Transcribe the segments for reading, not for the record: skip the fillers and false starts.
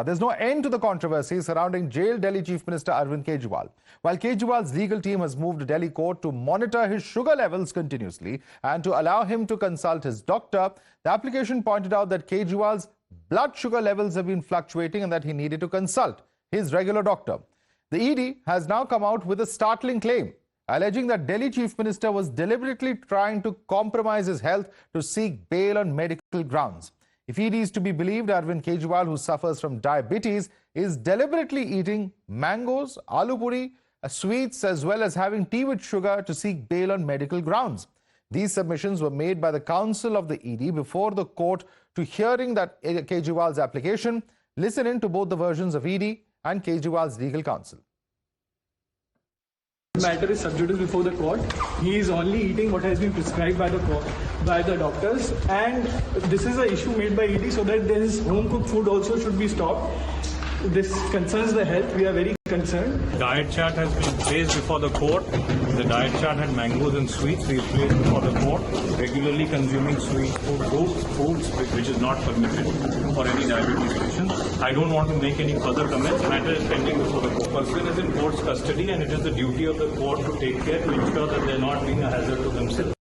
There's no end to the controversy surrounding jailed Delhi Chief Minister Arvind Kejriwal. While Kejriwal's legal team has moved to Delhi court to monitor his sugar levels continuously and to allow him to consult his doctor, the application pointed out that Kejriwal's blood sugar levels have been fluctuating and that he needed to consult his regular doctor. The ED has now come out with a startling claim, alleging that Delhi Chief Minister was deliberately trying to compromise his health to seek bail on medical grounds. If ED is to be believed, Arvind Kejriwal, who suffers from diabetes, is deliberately eating mangoes, aloo puri, sweets, as well as having tea with sugar to seek bail on medical grounds. These submissions were made by the counsel of the ED before the court to hearing that Kejriwal's application. Listen in to both the versions of ED and Kejriwal's legal counsel. The matter is sub judice before the court. He is only eating what has been prescribed by the doctors, and this is an issue made by ED so that his home cooked food also should be stopped. This concerns the health. We are very concerned. Diet chart has been placed before the court. The diet chart had mangoes and sweets. We placed before the court. Regularly consuming sweet food, those foods which is not permitted for any diabetes patient. I don't want to make any further comments. Matter is pending before the court. Person is in court's custody, and it is the duty of the court to take care to ensure that they are not being a hazard to themselves.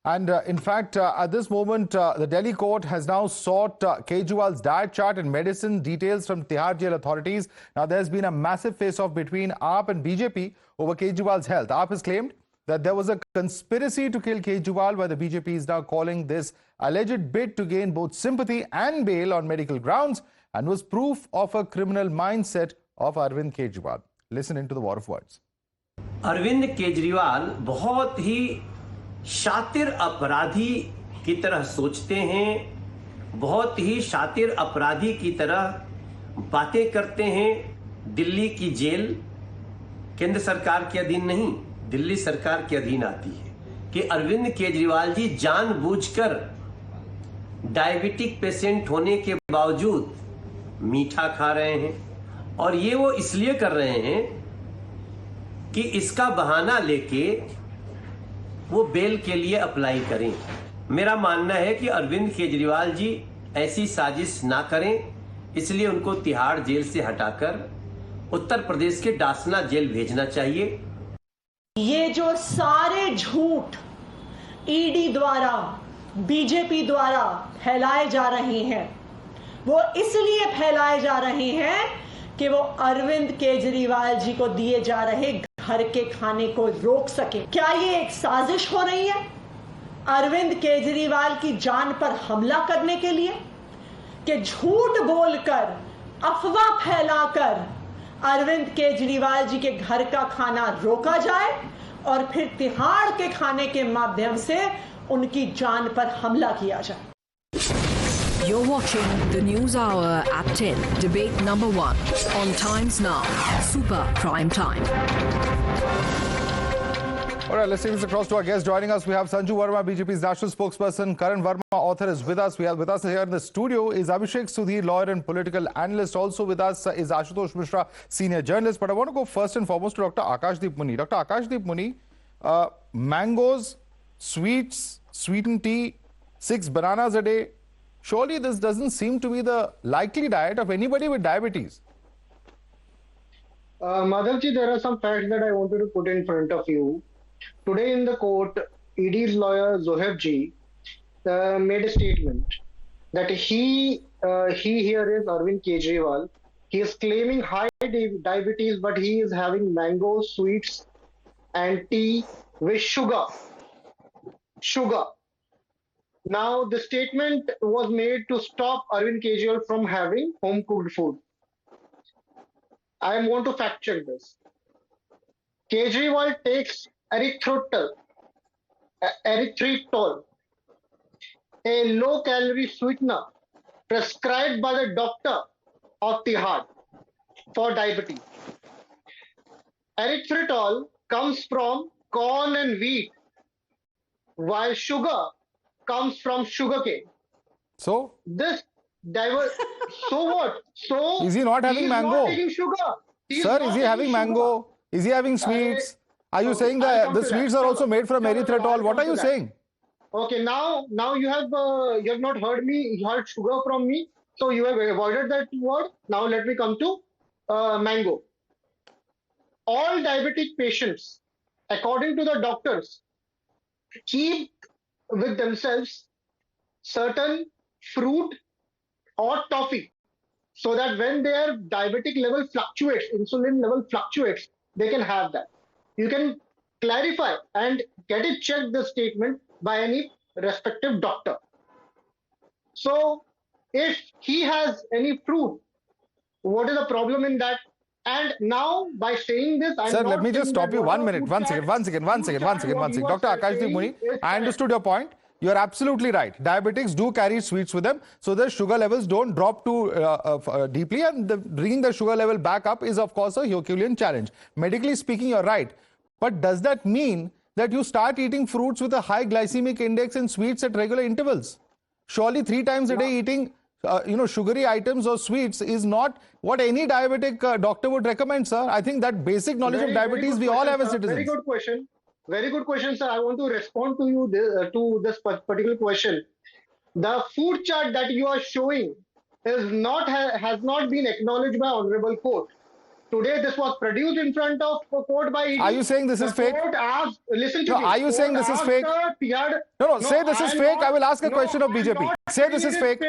And in fact, at this moment, the Delhi court has now sought Kejriwal's diet chart and medicine details from Tihar jail authorities. Now, there's been a massive face-off between AAP and BJP over Kejriwal's health. AAP has claimed that there was a conspiracy to kill Kejriwal, while the BJP is now calling this alleged bid to gain both sympathy and bail on medical grounds and was proof of a criminal mindset of Arvind Kejriwal. Listen into the war of words. Arvind Kejriwal बहुत ही शातिर अपराधी की तरह सोचते हैं, बहुत ही शातिर अपराधी की तरह बातें करते हैं। दिल्ली की जेल केंद्र सरकार के अधीन नहीं, दिल्ली सरकार के अधीन आती है कि अरविंद केजरीवाल जी जानबूझकर डायबिटिक पेशेंट होने के बावजूद मीठा खा रहे हैं, और ये वो इसलिए कर रहे हैं कि इसका बहाना लेके वो बेल के लिए अप्लाई करें। मेरा मानना है कि अरविंद केजरीवाल जी ऐसी साजिश ना करें, इसलिए उनको तिहाड़ जेल से हटाकर उत्तर प्रदेश के डासना जेल भेजना चाहिए। ये जो सारे झूठ ईडी द्वारा, बीजेपी द्वारा फैलाए जा रहे हैं, वो इसलिए फैलाए जा रहे हैं कि वो अरविंद केजरीवाल जी को दिए जा रहे घर के खाने को रोक सके। क्या ये एक साजिश हो रही है अरविंद केजरीवाल की जान पर हमला करने के लिए, कि झूठ बोलकर, अफवाह फैलाकर अरविंद केजरीवाल जी के घर का खाना रोका जाए और फिर तिहाड़ के खाने के माध्यम से उनकी जान पर हमला किया जाए। You're watching the News Hour at 10, debate number 1 on Times Now, Super Prime Time. All right, let's take this across to our guests. Joining us, we have Sanju Verma, BJP's national spokesperson. Karan Verma, author, is with us. We have with us here in the studio is Abhishek Sudhir, lawyer and political analyst. Also with us is Ashutosh Mishra, senior journalist. But I want to go first and foremost to Dr. Akashdeep Muni. Dr. Akashdeep Muni, mangoes, sweets, sweetened tea, 6 bananas a day. Surely this doesn't seem to be the likely diet of anybody with diabetes. Madhavji, there are some facts that I wanted to put in front of you. Today in the court, ED's lawyer Zohaib ji made a statement that he here is Arvind Kejriwal. He is claiming high diabetes, but he is having mango, sweets and tea with sugar. Now, the statement was made to stop Arvind Kejriwal from having home-cooked food. I want to fact-check this. Kejriwal takes erythritol, a low-calorie sweetener prescribed by the doctor of Tihar for diabetes. Erythritol comes from corn and wheat, while sugar comes from sugarcane. So so what? So is he not having mango? Not taking sugar. Sir, is he having mango? Is he having sweets? Are you saying that the sweets are also made from erythritol? What are you saying? Okay, now you have not heard me. You heard sugar from me. So you have avoided that word. Now let me come to mango. All diabetic patients, according to the doctors, keep with themselves certain fruit or toffee, so that when their diabetic level fluctuates, insulin level fluctuates, they can have that. You can clarify and get it checked, the statement, by any respective doctor. So if he has any fruit, what is the problem in that? And now by saying this, Sir, let me just stop you 1 minute. One second. Dr. Akashdeep Muni, I understood your point. You are absolutely right. Diabetics do carry sweets with them, so the sugar levels don't drop too deeply, and bringing the sugar level back up is, of course, a Herculean challenge. Medically speaking, you're right. But does that mean that you start eating fruits with a high glycemic index and sweets at regular intervals? Surely 3 times a day eating sugary items or sweets is not what any diabetic doctor would recommend, sir. I think that basic knowledge of diabetes we all have as citizens. Very good question. Very good question, sir. I want to respond to you to this particular question. The food chart that you are showing has not been acknowledged by Honorable Court. Today, this was produced in front of court by ED. Are you saying this is fake? Listen to me. Are you saying this is fake? No, say this is fake. I will ask a question of BJP. Say this is fake.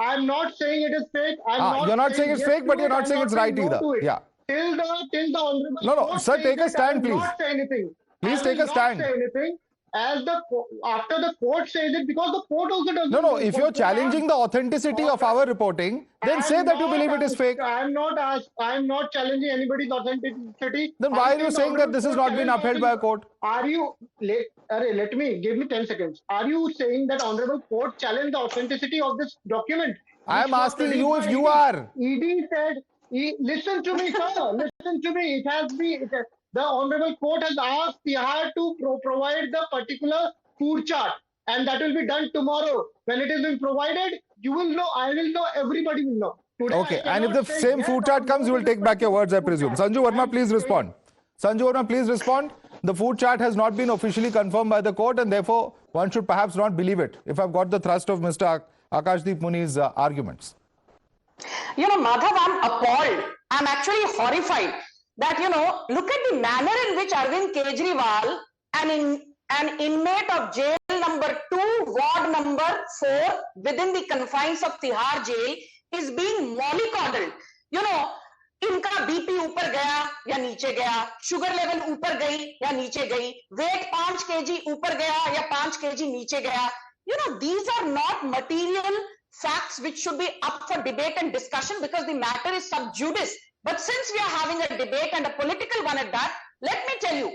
I'm not saying it is fake. You're not saying it's fake, but you're not saying it's right either. Yeah. Till the Honorable No, sir, take a stand, please. Not say anything. Please take a stand. Not say anything. After the court says it, because the court also doesn't. No. If you're challenging the authenticity of our reporting, then say that you believe it is fake. I'm not challenging anybody's authenticity. Then why are you saying that this has not been upheld by a court? Let me give me 10 seconds. Are you saying that Honorable Court challenged the authenticity of this document? I am asking you if you are. ED said, listen to me, sir. Listen to me. The Honorable Court has asked Tihar to provide the particular food chart, and that will be done tomorrow. When it is being provided, you will know, I will know, everybody will know. Today, okay, and if the same food chart comes, you will take back your words, I presume. Sanju Verma, please respond. The food chart has not been officially confirmed by the court, and therefore one should perhaps not believe it, if I've got the thrust of Mr. Akashdeep Muni's arguments. Madhav, I'm appalled. I'm actually horrified that, look at the manner in which Arvind Kejriwal, an inmate of jail number 2, ward number 4, within the confines of Tihar jail, is being mollycoddled. इनका BP ऊपर गया या नीचे गया, sugar level ऊपर गई या नीचे गई, वेट 5 kg ऊपर गया या 5 kg नीचे गया. These are not material facts which should be up for debate and discussion, because the matter is sub judice. But since we are having a debate, and a political one at that, let me tell you,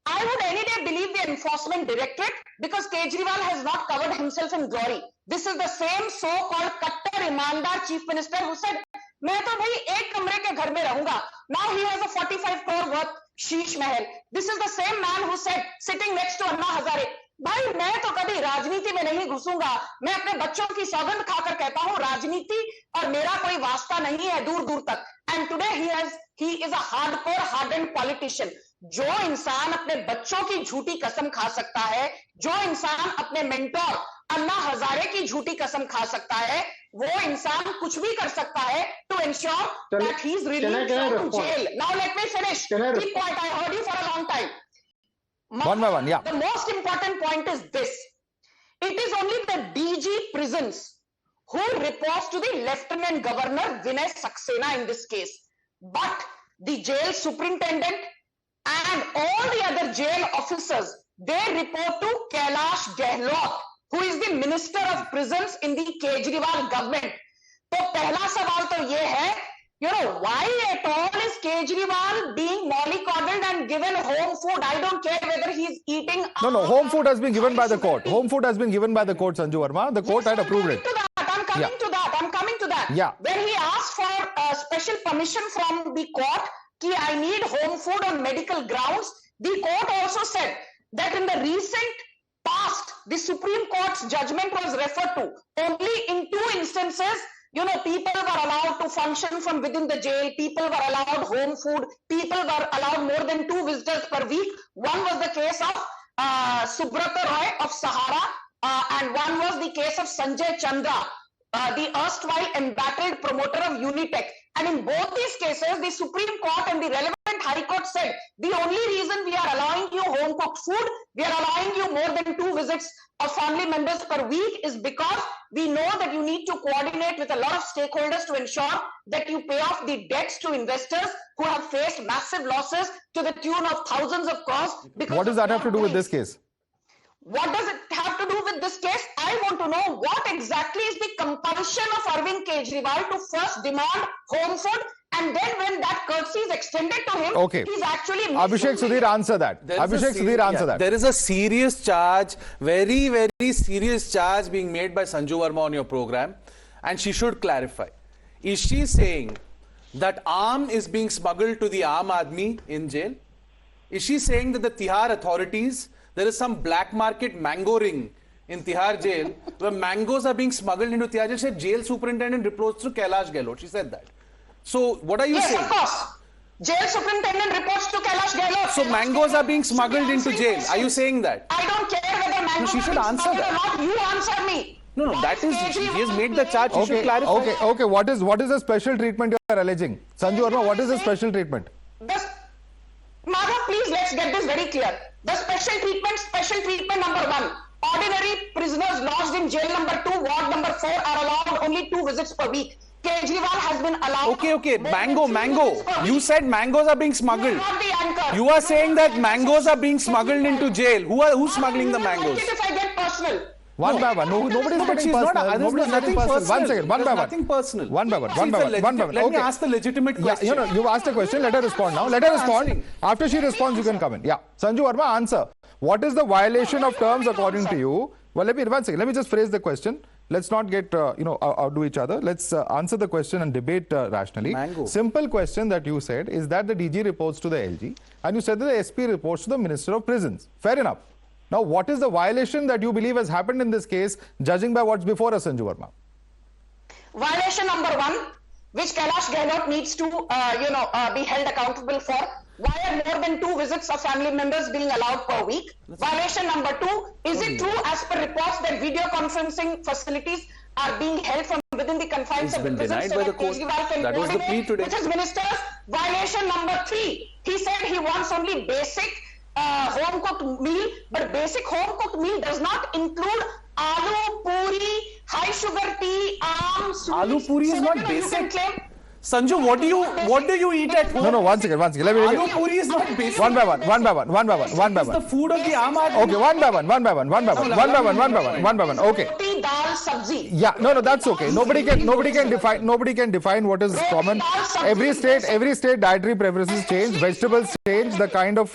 I would any day believe the enforcement directorate, because Kejriwal has not covered himself in glory. This is the same so-called Kattar Imandar chief minister who said, मैं तो भाई एक कमरे के घर में रहूंगा. Now he has a 45 crore worth Sheesh Mahal. This is the same man who said, sitting next to Anna Hazare, भाई मैं तो कभी राजनीति में नहीं घुसूंगा. मैं अपने बच्चों की सौगंध खाकर कहता हूं, राजनीति और मेरा कोई वास्ता नहीं है दूर दूर तक. And today he is a hardcore hardened politician. जो इंसान अपने बच्चों की झूठी कसम खा सकता है, जो इंसान अपने मेंटोर अन्ना हजारे की झूठी कसम खा सकता है, वो इंसान कुछ भी कर सकता है to ensure that he is released from jail. Now let me finish. Keep quiet. I heard you for a long time. One by one, yeah. The most important point is this. It is only the DG prisons who reports to the Lieutenant Governor Vinay Saxena in this case. But the jail superintendent and all the other jail officers, they report to Kailash Gehlot, who is the Minister of Prisons in the Kejriwal government. तो पहला सवाल तो ये है, why at all is Kejriwal being mollycoddled and given home food? I don't care whether he is eating. No, home food has been given by the court. Home food has been given by the court, Sanju Verma. The court had approved it. I'm coming to that. Yeah. When he asked for special permission from the court, कि I need home food on medical grounds, the court also said that in the recent past, the Supreme Court's judgment was referred to. Only in 2 instances, people were allowed to function from within the jail, people were allowed home food, people were allowed more than 2 visitors per week. One was the case of Subrata Roy of Sahara, and one was the case of Sanjay Chandra. the erstwhile embattled promoter of Unitech. And in both these cases, the Supreme Court and the relevant High Court said, the only reason we are allowing you home cooked food, we are allowing you more than 2 visits of family members per week is because we know that you need to coordinate with a lot of stakeholders to ensure that you pay off the debts to investors who have faced massive losses to the tune of thousands of crores. What does that have to do with this case? What does it have to do with this case? I want to know what exactly is the compulsion of Arvind Kejriwal to first demand home food, and then when that courtesy is extended to him, he's actually... Abhishek Sudhir, answer that. Abhishek Sudhir, answer that. There is a serious charge, very, very serious charge being made by Sanju Verma on your program, and she should clarify. Is she saying that arm is being smuggled to the Aam Aadmi in jail? Is she saying that the Tihar authorities, there is some black market mango ring in Tihar jail where mangoes are being smuggled into Tihar jail? She said jail superintendent reports to Kailash Gehlot. She said that. So what are you saying? Yes, of course. Jail superintendent reports to Kailash Gehlot. So mangoes are being smuggled into jail. Are you saying that? I don't care whether mangoes she should are being answer smuggled that. or not. You answer me. No, that is, he has made the charge. She should clarify. Okay. What is the special treatment you are alleging? Sanju Verma, what is the special treatment? Madhav, please let's get this very clear. The special treatment number 1. Ordinary prisoners lodged in jail number 2, ward number 4 are allowed only 2 visits per week. Kejriwal has been allowed... Okay. Mango. You said mangoes are being smuggled. Not the anchor. You are saying that mangoes are being smuggled into jail. Who's smuggling the mangoes? If I get personal. One by one. Nobody's getting personal. Nobody's getting personal. 1 second. One by one. Nothing personal. One by one. Let me ask the legitimate question. Yeah, you've asked a question. Let her respond now. Let her respond. After she responds, you can come in. Yeah. Sanju Verma, answer. What is the violation of terms according to you? Well, let me just phrase the question. Let's not get, outdo each other. Let's answer the question and debate rationally. Mango. Simple question that you said is that the DG reports to the LG and you said that the SP reports to the Minister of Prisons. Fair enough. Now, what is the violation that you believe has happened in this case, judging by what's before us, Sanju Verma? Violation number 1, which Kailash Gehlot needs to, be held accountable for. Why are more than 2 visits of family members being allowed per week? Violation number 2, is it true as per reports that video conferencing facilities are being held from within the confines of the prison so that Kejriwal can coordinate with his ministers? Violation number 3, he said he wants only basic home cooked meal, but basic home cooked meal does not include aloo puri, high sugar tea, sweets. Aloo puri is not basic. Sanju, what do you eat at home? No, one second. Let me Aloo puri is not basic. One by one. It's the food of the Aam Aadmi. Okay, one by one. Okay. Roti, dal, sabzi. Yeah, no, that's okay. Nobody can define what is common. Every state dietary preferences change, vegetables change, the kind of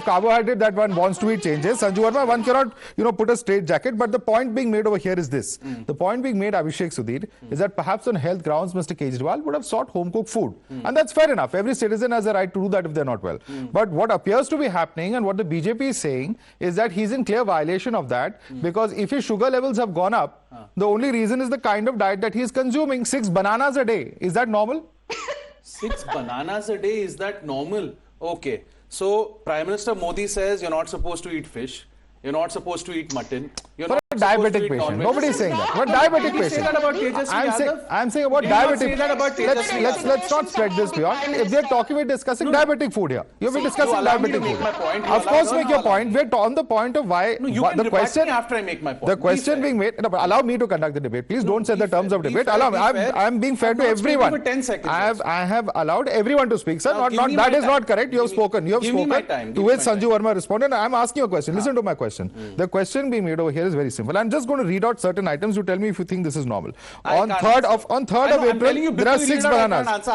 carbohydrate that one wants to eat changes. Sanju Verma, one cannot put a straight jacket, but the point being made over here is this. The point being made, Abhishek Sudhir, is that perhaps on health grounds Mr. Kejriwal would have sought home cooked food, and that's fair enough. Every citizen has a right to do that if they're not well. But what appears to be happening and what the BJP is saying is that he's in clear violation of that, because if his sugar levels have gone up, the only reason is the kind of diet that he's consuming. 6 bananas a day. Is that normal? 6 bananas a day, is that normal? Okay. So Prime Minister Modi says you're not supposed to eat fish. You're not supposed to eat mutton. You're for a diabetic patient. Nobody is saying that. But diabetic patient. I'm saying about diabetic. Let's not spread this beyond. If we're discussing diabetic food here. You've been discussing diabetic food. Of course, make your point. We're on the point of why the question. After I make my point. The question being made. Allow me to conduct the debate. Please don't set the terms of debate. Allow me. I'm being fair to everyone. For 10 seconds. I have allowed everyone to speak, sir. That is not correct. You have spoken. To which Sanju Verma responded. I'm asking you a question. Listen to my question. The question being made over here is very simple. I'm just going to read out certain items. You tell me if you think this is normal. On 3rd of April, there are 6 bananas.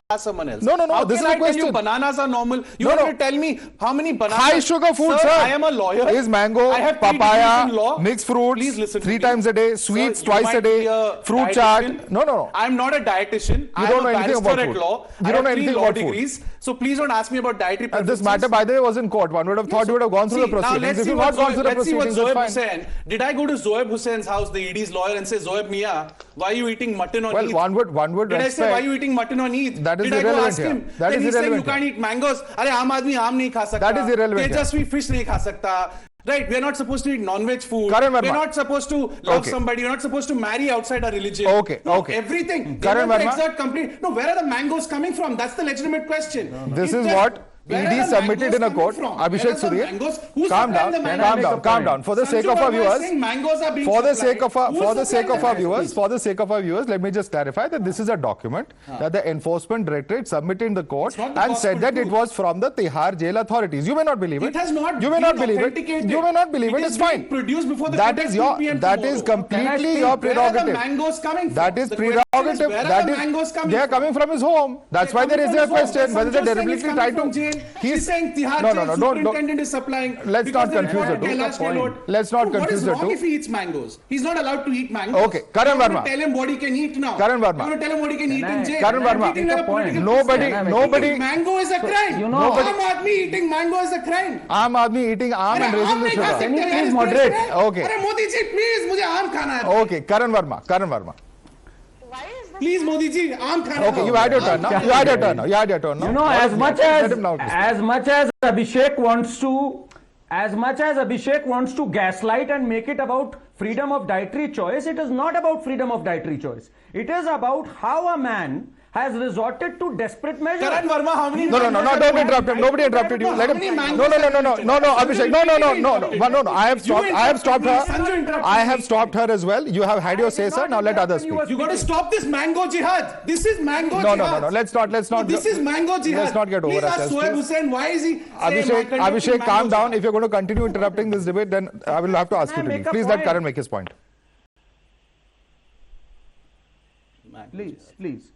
No. This is a question. Bananas are normal. You have to tell me how many bananas. High sugar food, sir. I am a lawyer. Is mango, papaya, mixed fruits, 3 times a day, sweets twice a day, fruit chaat. No. I'm not a dietitian. You don't know anything about food. You don't know anything about food. So please don't ask me about dietary preferences. This matter, by the way, was in court. One would have thought you would have gone through the proceedings. If you not gone through the proceedings, it's fine. Did I go to Zoeb Hussein's house, the ED's lawyer, and say, Zoeb Mia, why are you eating mutton on Eid? Well, one would Did I say, why are you eating mutton on Eid? That is irrelevant. Did I go ask him? That then is he said, irrelevant. You can't eat mangoes. Aare, aam aadmi aam nahi kha sakta. That is irrelevant. Tejasvi fish nahi kha sakta. Right, we are not supposed to eat non-veg food. Karan Verma. We are not supposed to love Okay. somebody. We are not supposed to marry outside our religion. Okay, No, okay. Everything. Karan They want to Verma. exert complete. No, where are the mangoes coming from? That's the legitimate question. This It's is just, what where ED are the submitted in a mangoes court. coming from? Abhishek Where are the Surya, mangoes? Who's calm supplying down, the calm mangoes? down, calm down. For the sake Sanju of our Verma is viewers, saying mangoes are being for the supplied. sake of our, Who's for the sake supplying of our the viewers, mangoes? for the sake of our viewers, let me just clarify that this is a document that the Enforcement Directorate submitted in the court not the and said gospel that it truth. was from the Tihar jail authorities. You may not believe it. It has not You may been not believe it. authenticated. You may not believe it. It It's is being fine. produced before the That court is at your. 2 p.m. That is tomorrow. completely your Where are the prerogative. mangoes coming from? That is The question is, prerogative. where are That the is. mangoes coming They are from? coming from his home. That's why They're there is coming a from his home. question whether they Sanju is saying deliberately he's try coming from to. jail. He's saying Tihar No, jail no, don't. superintendent is supplying. Let's because not they confuse report the two. Kailash Gehlot. Let's not So confuse the What is wrong two. if he eats mangoes? He's not allowed to eat mangoes. Okay, Karan You're going Verma. to tell him what he can eat now. Karan Verma. You're going to tell him what he can eat in jail. Karan Verma. Treating like a political Nobody, prisoner. nobody. Mango is a crime. Nobody. Aam Aadmi eating mango is a crime. Aam Aadmi eating aam and raising the sugar. Can you please moderate? Okay. अरे Modi ji please मुझे आम खाना है. Okay, Karan Verma. Karan Verma. Please Modi ji आम खाना. Okay, you had your turn now. You had your turn now. You had your turn now. You know, Let him now speak. as much as Abhishek wants to gaslight and make it about freedom of dietary choice, it is not about freedom of dietary choice. It is about how a man has resorted to desperate measures. Karan Verma, how many? No, don't interrupt him. Nobody interrupted you. Let him. No, Abhishek. No. I have stopped her. I have stopped her as well. You have had your say, sir. Now let others speak. You got to stop this mango jihad. This is mango jihad. No. Let's not. This is mango jihad. Let's not get over Please ask ourselves. Shoaib please. Hussain, why is he saying Abhishek, calm mango down. jihad? If you're going to continue interrupting this debate, then I will have to ask you to leave. Please let Karan make his point. Please.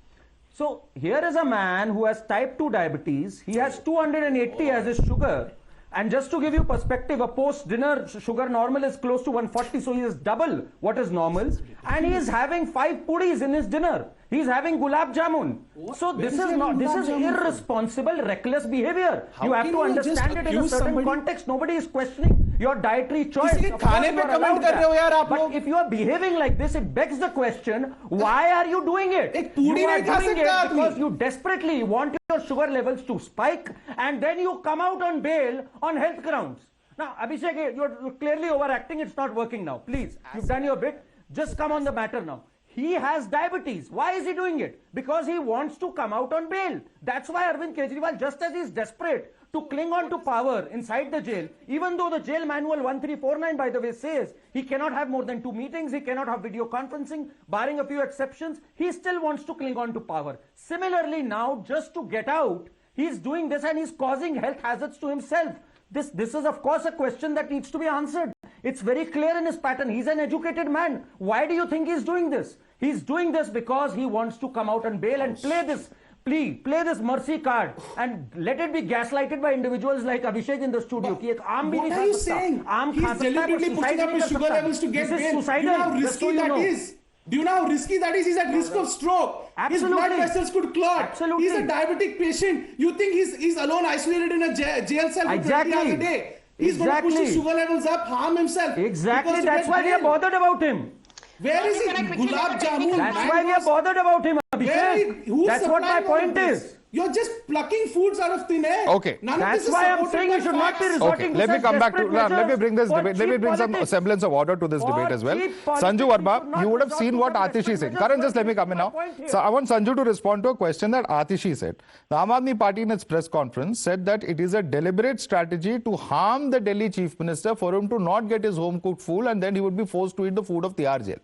So here is a man who has type 2 diabetes. He has 280 as his sugar. And just to give you perspective, a post-dinner sugar normal is close to 140. So he is double what is normal. And he is having 5 puris in his dinner. He is having gulab jamun. So this is irresponsible, reckless behavior. You have to understand it in a certain context. Nobody is questioning your dietary choice. Of course you are allowed that. But if you are behaving like this, it begs the question, why are you doing it? You are doing it because you desperately want your sugar levels to spike, and then you come out on bail on health grounds. Now, Abhishek, you're clearly overacting. It's not working now. Please, you've done your bit. Just come on the matter now. He has diabetes. Why is he doing it? Because he wants to come out on bail. That's why Arvind Kejriwal, just as he's desperate to cling on to power inside the jail, even though the jail manual 1349, by the way, says he cannot have more than 2 meetings, he cannot have video conferencing, barring a few exceptions, he still wants to cling on to power. Similarly now, just to get out, he's doing this and he's causing health hazards to himself. This is of course a question that needs to be answered. It's very clear in his pattern. He's an educated man. Why do you think he's doing this? He's doing this because he wants to come out on bail and play this mercy card and let it be gaslighted by individuals like Abhishek in the studio. What are you saying? He's deliberately pushing up his sugar levels to get bail. Do you know how risky that is? Do you know how risky that is? He's at risk of stroke. Absolutely. His blood vessels could clot. Absolutely. He's a diabetic patient. You think he's alone, isolated in a jail cell for 20 hours a day? He's going to push his sugar levels up, harm himself. Exactly. That's why we are bothered about him. Where is he? Gulab jamun. That's why we are bothered about him, Abhishek. That's what my point is. You're just plucking foods out of thin air. Okay. That's why I'm saying you should not be resorting to Let me such come back to. desperate Let me bring this measures debate. Let me for bring some cheap semblance of order to this For debate as well. cheap Sanju politics, Verma, you should not you would have resort seen to what such Atishi desperate said. measures Karan, for just let me come in my now. point here. So I want Sanju to respond to a question that Atishi said. The Aam Aadmi Party in its press conference said that it is a deliberate strategy to harm the Delhi Chief Minister for him to not get his home cooked food and then he would be forced to eat the food of Tihar jail.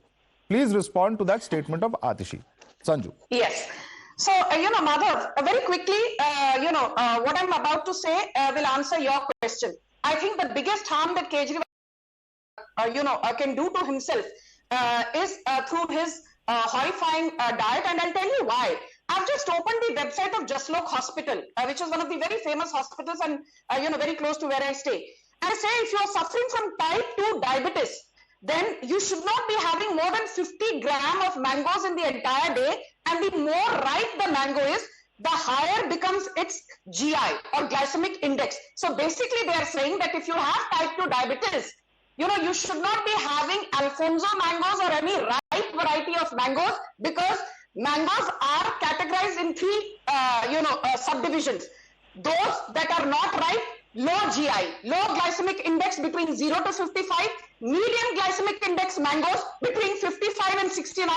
Please respond to that statement of Atishi. Sanju. Yes. So, Madhav, very quickly, what I'm about to say will answer your question. I think the biggest harm that Kejriwal, can do to himself is through his horrifying diet. And I'll tell you why. I've just opened the website of Jaslok Hospital, which is one of the very famous hospitals and, very close to where I stay. And I say, if you're suffering from type 2 diabetes, then you should not be having more than 50 grams of mangoes in the entire day. And the more ripe the mango is, the higher becomes its GI or glycemic index. So basically they are saying that if you have type 2 diabetes, you should not be having Alfonso mangoes or any ripe variety of mangoes, because mangoes are categorized in 3 subdivisions. Those that are not ripe, low GI, low glycemic index between 0 to 55, medium glycemic index mangoes between 55 and 69,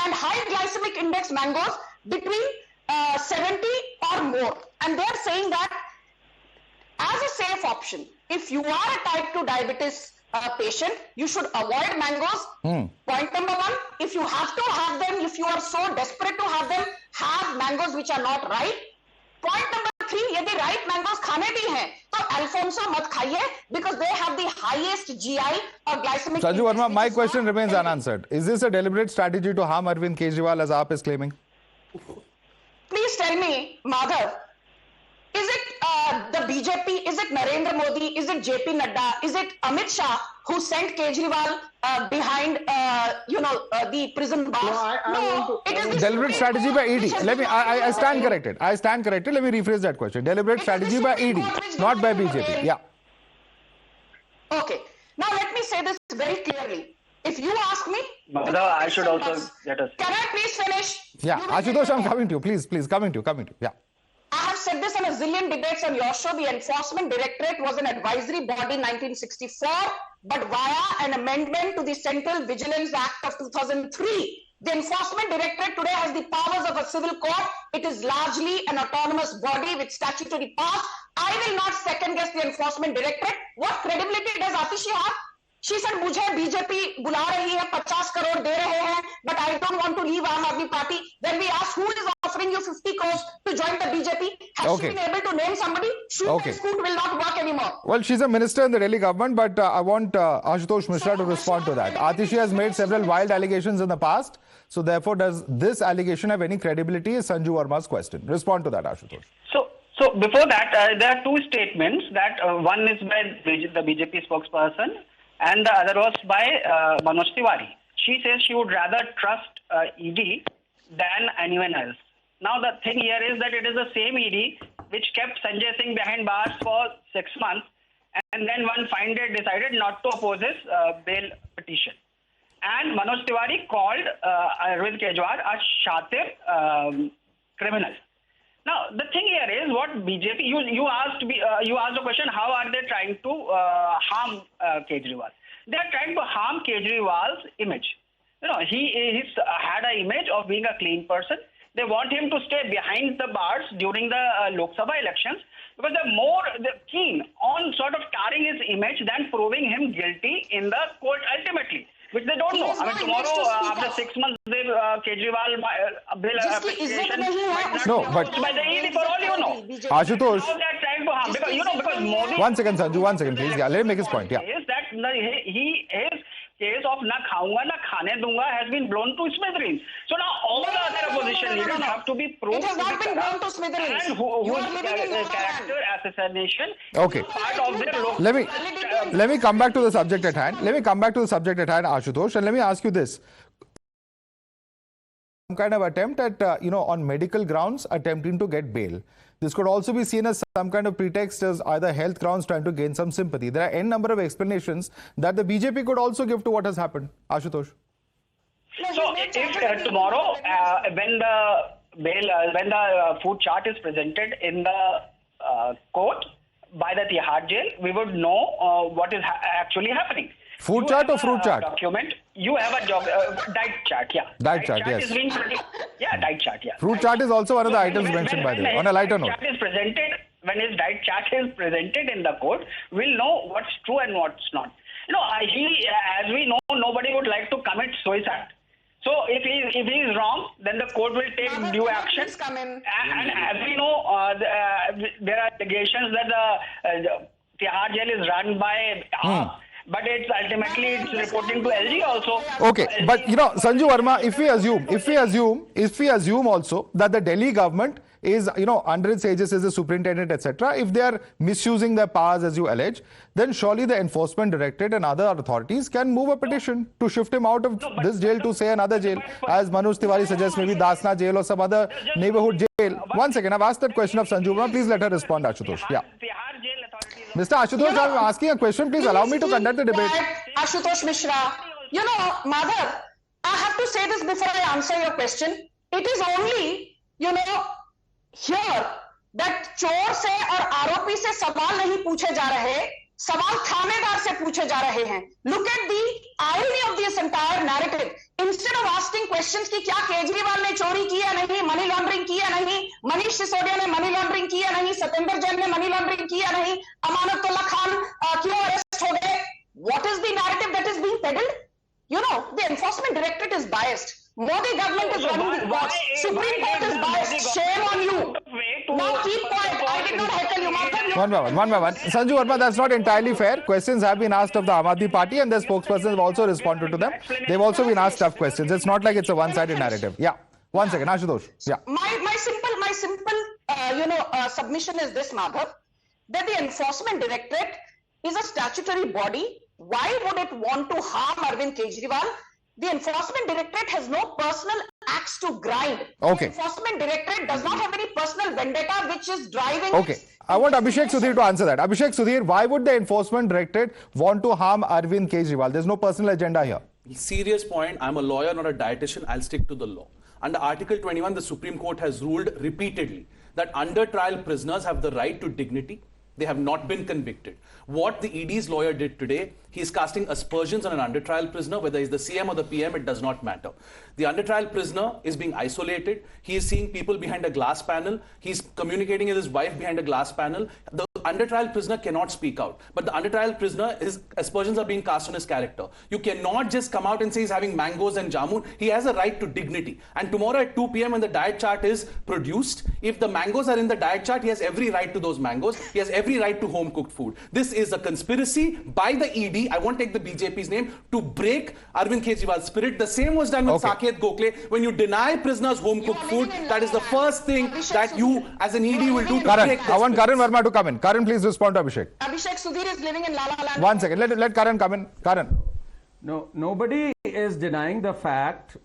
and high glycemic index mangoes between 70 or more. And they're saying that as a safe option, if you are a type 2 diabetes patient, you should avoid mangoes. Point number one, if you have to have them, if you are so desperate to have mangoes which are not ripe. Point number three, यदि ripe mangoes खाने भी हैं, तो Alfonso मत खाइए because they have the highest GI or glycemic. Sanju Verma, my question remains unanswered. Is this a deliberate strategy to harm Arvind Kejriwal as AAP is claiming? Please tell me, Madhav, is it the BJP, is it Narendra Modi, is it JP Nadda, is it Amit Shah who sent Kejriwal behind, the prison bars? No, it is deliberate strategy by ED. I stand corrected. I stand corrected. Let me rephrase that question. Deliberate strategy by ED, not by BJP. Yeah. Okay. Now let me say this very clearly. If you ask me, Madhav, I should also get us. Can I please finish? Yeah, Ashutosh, I'm coming to you. Please, coming to you. Yeah. I have said this in a zillion debates on your show. The Enforcement Directorate was an advisory body in 1964, but via an amendment to the Central Vigilance Act of 2003. The Enforcement Directorate today has the powers of a civil court. It is largely an autonomous body with statutory powers. I will not second guess the Enforcement Directorate. What credibility does Atishi have? She said, मुझे BJP बुला रही है, 50 करोड़ दे रहे हैं, but I don't want to leave Aam Aadmi Party. Then we asked, who is offering you 50 crores to join the BJP? Has she been able to name somebody? Shoot and scoot will not work anymore. Well, she's a minister in the Delhi government, but I want Ashutosh Mishra to respond to that. Atishi has made several wild allegations in the past, so therefore does this allegation have any credibility is Sanju Verma's question. Respond to that, Ashutosh. So before that, there are two statements that one is by the BJP spokesperson, and the other was by Manoj Tiwari. She says she would rather trust ED than anyone else. Now the thing here is that it is the same ED which kept Sanjay Singh behind bars for 6 months, and then one fine day decided not to oppose his bail petition. And Manoj Tiwari called Arvind Kejriwal a shatir criminal. Now the thing here is what BJP you asked the question, how are they trying to harm Kejriwal? They are trying to harm Kejriwal's image. He's had an image of being a clean person. They want him to stay behind the bars during the Lok Sabha elections because they're keen on sort of tarring his image than proving him guilty in the court ultimately, which they don't know. I mean, tomorrow, after 6 months, Kejriwal bill application might not No, but by the ED for all you know. Ashutosh, How they are trying to harm because Modi. 1 second, Sanju, 1 second, please. Yeah, let me make his point. Yeah. Is that his case of na khaunga na khane dunga has been blown to smithereens. So now all the other opposition leaders have to be proved. It has not been blown to smithereens. And whose character assassination Okay. is part of their Let me come back to the subject at hand. Ashutosh, and let me ask you this. Some kind of attempt at, on medical grounds, attempting to get bail. This could also be seen as some kind of pretext as either health grounds trying to gain some sympathy. There are n number of explanations that the BJP could also give to what has happened. Ashutosh. So if tomorrow, when the food chart is presented in the court by the Tihar jail, we would know what is actually happening. Food chart or fruit chart? Document. You have a diet chart, yeah. Diet chart, yes. Diet chart, yeah. Fruit chart is also one of the items mentioned by the way, on a lighter note. When his diet chart is presented in the court, we'll know what's true and what's not. As we know, nobody would like to commit suicide. So if he is wrong, then the court will take due action. And as we know, there are allegations that the Tihar jail is run by but it's ultimately reporting to LG also. Okay, but Sanju Verma, if we assume also that the Delhi government is, under its aegis is the superintendent, etc. If they are misusing their powers as you allege, then surely the Enforcement Directorate and other authorities can move a petition to shift him out of this jail to say another jail, as Manoj Tiwari suggests, maybe Dasna jail or some other neighborhood jail. 1 second, I've asked that question of Sanju Verma. Please let her respond, Ashutosh. Yeah. Mr. Ashutosh, I'm asking a question. Please allow me to conduct the debate. Ashutosh Mishra, Madhav, I have to say this before I answer your question. It is only, here that चोर से और आरोपी से सवाल नहीं पूछे जा रहे, सवाल थानेदार से पूछे जा रहे हैं. Look at the irony of this entire narrative. Instead of asking questions कि क्या केजरीवाल ने चोरी की या नहीं, मनी लॉन्ड्रिंग की या नहीं, मनीष सिसोदिया ने मनी लॉन्ड्रिंग की या नहीं, सत्येंद्र जैन ने मनी लॉन्ड्रिंग की या नहीं, अमानतुल्ला खान क्यों अरेस्ट हो गए? What is the narrative that is being peddled? You know, the enforcement directorate is biased. Modi government is running the watch. Supreme Court is biased. Shame on you. Now keep quiet. I did not heckle you. One by one. Sanju Verma, that's not entirely fair. Questions have been asked of the Aam Aadmi Party and their spokespersons have also responded to them. They've also been asked tough questions. It's not like it's a one-sided narrative. Yeah. One second, Ashutosh. Yeah. My simple submission is this, Madhav, that the enforcement directorate is a statutory body. Why would it want to harm Arvind Kejriwal? The enforcement directorate has no personal axe to grind. Okay. The enforcement directorate does not have any personal vendetta which is driving. Okay. I want Abhishek Sudhir to answer that. Abhishek Sudhir, why would the enforcement directorate want to harm Arvind Kejriwal? There's no personal agenda here. Serious point. I'm a lawyer, not a dietitian. I'll stick to the law. Under Article 21, the Supreme Court has ruled repeatedly that under trial prisoners have the right to dignity. They have not been convicted. What the ED's lawyer did today, he is casting aspersions on an under trial prisoner, whether he's the CM or the PM, it does not matter. The under trial prisoner is being isolated. He is seeing people behind a glass panel. He's communicating with his wife behind a glass panel. The under trial prisoner cannot speak out. But the under trial prisoner, his aspersions are being cast on his character. You cannot just come out and say he's having mangoes and jamun. He has a right to dignity. And tomorrow at 2 p.m. when the diet chart is produced, if the mangoes are in the diet chart, he has every right to those mangoes. He has every right to home cooked food. This is a conspiracy by the ED. I won't take the BJP's name to break Arvind Kejriwal's spirit. The same was done with Saket Gokhale. When you deny prisoners home cooked food, that is the first thing that you as an ED will do to break this. I want Karan Verma to come in. Karan, please respond to Abhishek. Abhishek Sudhir is living in La La Land. 1 second. Let Karan come in. Karan. No, nobody is denying the fact.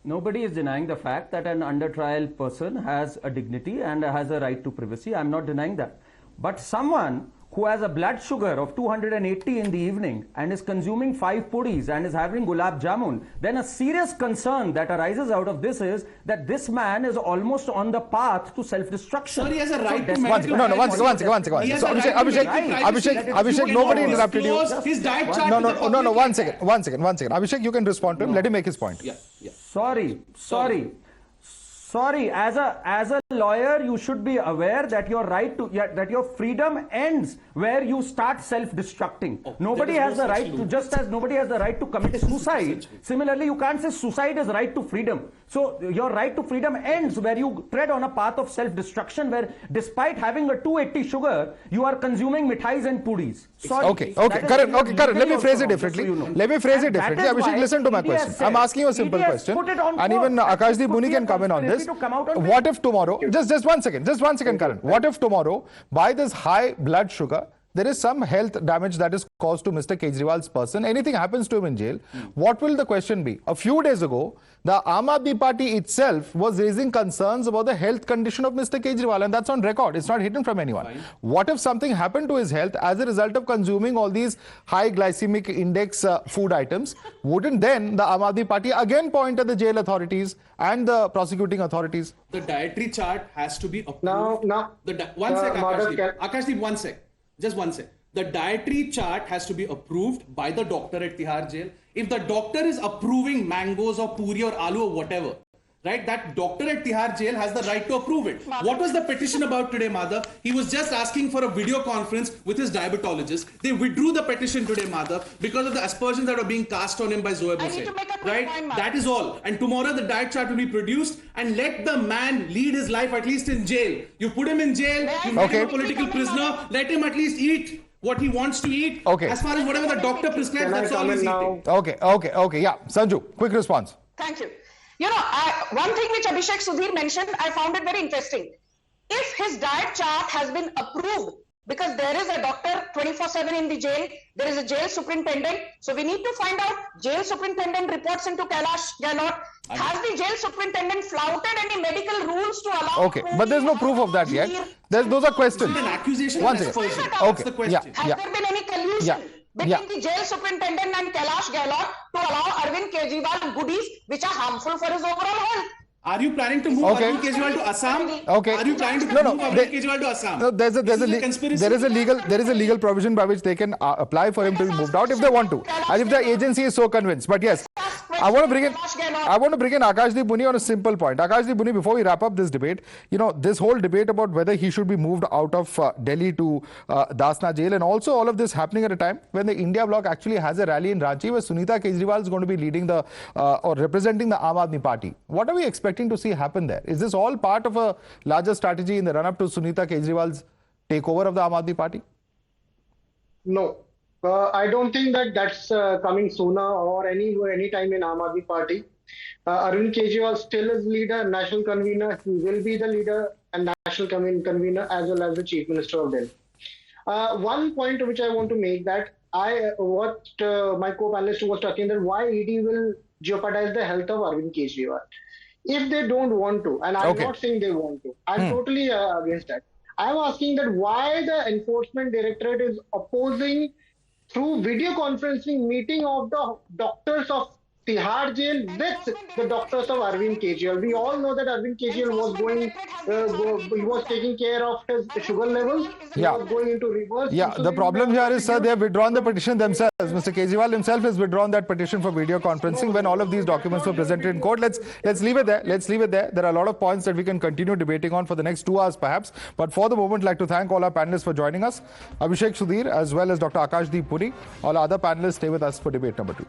Nobody is denying the fact that an under trial person has a dignity and has a right to privacy. I'm not denying that. But someone who has a blood sugar of 280 in the evening and is consuming 5 puris and is having gulab jamun, then a serious concern that arises out of this is that this man is almost on the path to self-destruction. Sir, he has a right to One second. So, Abhishek, nobody interrupted you. His diet chart. No, one second. Abhishek, you can respond to him. Let him make his point. Yeah. Sorry, as a lawyer, you should be aware that your right to that your freedom ends where you start self-destructing. Nobody has the right to, just as nobody has the right to commit suicide. Similarly, you can't say suicide is right to freedom. So your right to freedom ends where you tread on a path of self-destruction, where despite having a 280 sugar, you are consuming mithais and puris. Sorry. Okay, Karan. Let me phrase it differently. Abhishek, listen to my question. I'm asking you a simple question, and even Akashdeep Muni can come in on this. What if tomorrow, just one second, Karan. What if tomorrow, by this high blood sugar, there is some health damage that is caused to Mr. Kejriwal's person, anything happens to him in jail, what will the question be? A few days ago, the Aam Aadmi Party itself was raising concerns about the health condition of Mr. Kejriwal, and that's on record. It's not hidden from anyone. Fine. What if something happened to his health as a result of consuming all these high glycemic index food items? Wouldn't then the Aam Aadmi Party again point at the jail authorities and the prosecuting authorities? The dietary chart has to be approved. Now, one sec, Akashdeep, one sec. Just one sec. The dietary chart has to be approved by the doctor at Tihar jail. If the doctor is approving mangoes or puri or aloo or whatever, right, that doctor at Tihar jail has the right to approve it. What was the petition about today, Madhav? He was just asking for a video conference with his diabetologist. They withdrew the petition today, Madhav, because of the aspersions that are being cast on him by Zoe Bose. Right? That is all. And tomorrow the diet chart will be produced, and let the man lead his life at least in jail. You put him in jail, you make him a political prisoner, let him at least eat what he wants to eat. Okay. As far as whatever the doctor prescribes, that's all he's eating. Okay. Yeah. Sanju, quick response. Thank you. You know, one thing which Abhishek Sudhir mentioned, I found it very interesting. If his diet chart has been approved, because there is a doctor 24/7 in the jail, there is a jail superintendent, so we need to find out, jail superintendent reports into Kailash Gehlot. Has the jail superintendent flouted any medical rules to allow? Okay, but there's no proof of that yet. Those are questions. An accusation. One second. That's the question. Has there been any collusion between the jail superintendent and Kailash Gehlot to allow Arvind Kejriwal goodies which are harmful for his overall health? Are you planning to move Okay. Arvind Kejriwal to Assam? Okay. Are you planning to No, move no, Arvind Kejriwal to Assam? No, there is a legal provision by which they can apply for him to be moved out if they want to, and if the agency is so convinced. But yes, I want to bring in Akashdeep Muni on a simple point. Akashdeep Muni, before we wrap up this debate, this whole debate about whether he should be moved out of Delhi to Dasna jail, and also all of this happening at a time when the India bloc actually has a rally in Ranchi where Sunita Kejriwal is going to be leading the or representing the Aam Aadmi Party. What are we expecting to see happen there? Is this all part of a larger strategy in the run-up to Sunita Kejriwal's takeover of the Aam Aadmi Party? No. I don't think that that's coming sooner or any time in Aam Aadmi Party. Arvind Kejriwal still is leader, national convener. He will be the leader and national convener as well as the Chief Minister of Delhi. One point which I want to make that what my co-panelist was talking that why ED will jeopardize the health of Arvind Kejriwal. If they don't want to, and I'm not saying they want to, I'm totally against that. I'm asking that why the Enforcement Directorate is opposing through video conferencing meeting of the doctors of Tihar jail with the doctors of Arvind Kejriwal. We all know that Arvind Kejriwal was he was taking care of his sugar levels. He was going into reverse. Yeah, the problem here is, sir, they have withdrawn the petition themselves. Mr. Kejriwal himself has withdrawn that petition for video conferencing when all of these documents were presented in court. Let's leave it there. Let's leave it there. There are a lot of points that we can continue debating on for the next 2 hours perhaps. But for the moment, I'd like to thank all our panelists for joining us. Abhishek Sudhir as well as Dr. Akashdeep Muni. All other panelists stay with us for debate number 2.